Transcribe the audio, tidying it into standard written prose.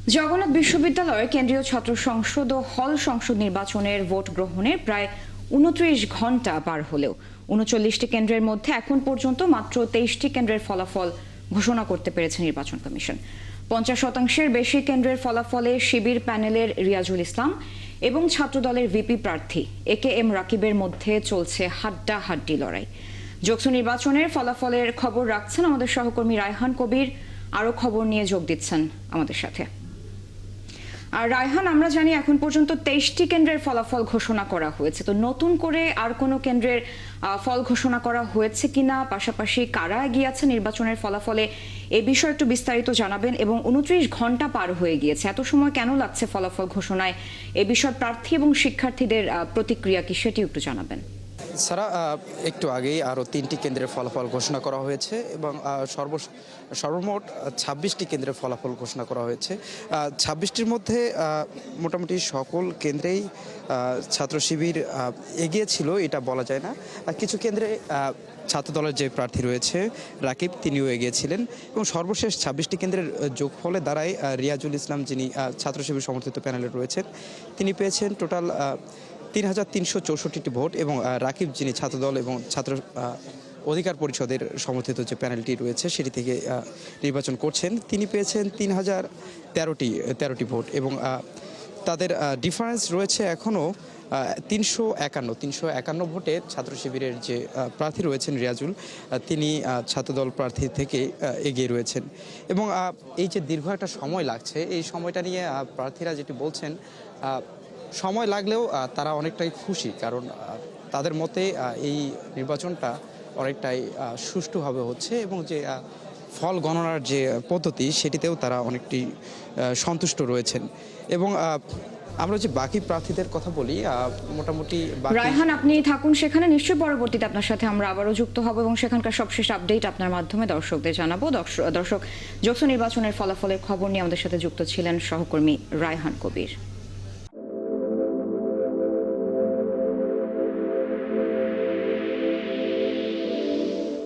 জগন্নাথ বিশ্ববিদ্যালয়ের কেন্দ্রীয় ছাত্র সংসদ ও হল সংসদ নির্বাচনের ভোট গ্রহণের প্রায় ২৯ ঘন্টা পার হলেও ৩৯টি কেন্দ্রের মধ্যে এখন পর্যন্ত মাত্র ২৩টি কেন্দ্রের ফলাফল ঘোষণা করতে পেরেছে নির্বাচন কমিশন। ৫০% বেশি কেন্দ্রের ফলাফলে শিবির প্যানেলের রিয়াজুল ইসলাম এবং ছাত্রদলের ভিপি প্রার্থী একেএম রাকিবের মধ্যে চলছে হাড্ডাহাড্ডি লড়াই। যোগ্য নির্বাচনের ফলাফলের খবর রাখছেন আমাদের সহকর্মী রায়হান কবির। আরও খবর নিয়ে যোগ দিচ্ছেন আমাদের সাথে। আর রায়হান, আমরা জানি এখন পর্যন্ত ২৩টি কেন্দ্রের ফলাফল ঘোষণা করা হয়েছে, তো নতুন করে আর কোনো কেন্দ্রের ফল ঘোষণা করা হয়েছে কিনা, পাশাপাশি কারা এগিয়ে আছে নির্বাচনের ফলাফলে, এ বিষয়ে একটু বিস্তারিত জানাবেন। এবং ২৯ ঘন্টা পার হয়ে গিয়েছে, এত সময় কেন লাগছে ফলাফল ঘোষণায়? এ বিষয়ে প্রার্থী এবং শিক্ষার্থীদের প্রতিক্রিয়া কি, সেটি একটু জানাবেন। সারা একটু আগেই আরও ৩টি কেন্দ্রের ফলাফল ঘোষণা করা হয়েছে এবং সর্বমোট ২৬টি কেন্দ্রের ফলাফল ঘোষণা করা হয়েছে। ২৬টির মধ্যে মোটামুটি সকল কেন্দ্রেই ছাত্র শিবির এগিয়ে ছিল এটা বলা যায় না। কিছু কেন্দ্রে ছাত্রদলের যে প্রার্থী রয়েছে রাকিব, তিনিও এগিয়েছিলেন এবং সর্বশেষ ২৬টি কেন্দ্রের যোগফলে দাঁড়ায় রিয়াজুল ইসলাম, যিনি ছাত্র শিবির সমর্থিত প্যানেলে রয়েছেন, তিনি পেয়েছেন টোটাল ৩,৩৬৪টি ভোট এবং রাকিব, যিনি ছাত্রদল এবং ছাত্র অধিকার পরিষদের সমর্থিত যে প্যানেলটি রয়েছে সেটি থেকে নির্বাচন করছেন, তিনি পেয়েছেন ৩,০১৩টি ভোট এবং তাদের ডিফারেন্স রয়েছে এখনও ৩৫১ ভোটে। ছাত্র শিবিরের যে প্রার্থী রয়েছেন রিয়াজুল, তিনি ছাত্রদল প্রার্থী থেকে এগিয়ে রয়েছেন এবং এই যে দীর্ঘ একটা সময় লাগছে, এই সময়টা নিয়ে প্রার্থীরা যেটি বলছেন, সময় লাগলেও তারা অনেকটাই খুশি, কারণ তাদের মতে এই নির্বাচনটা অনেকটাই সুষ্ঠুভাবে হচ্ছে এবং যে ফল গণনার যে পদ্ধতি সেটিতেও তারা অনেকটি সন্তুষ্ট রয়েছেন। এবং আমরা যে বাকি প্রার্থীদের কথা বলি, মোটামুটি রায়হান, আপনি থাকুন সেখানে, নিশ্চয়ই পরবর্তীতে আপনার সাথে আমরা আবারও যুক্ত হব এবং সেখানকার সবশেষ আপডেট আপনার মাধ্যমে দর্শকদের জানাবো। দর্শক, যোগ্য নির্বাচনের ফলাফলের খবর নিয়ে আমাদের সাথে যুক্ত ছিলেন সহকর্মী রায়হান কবির।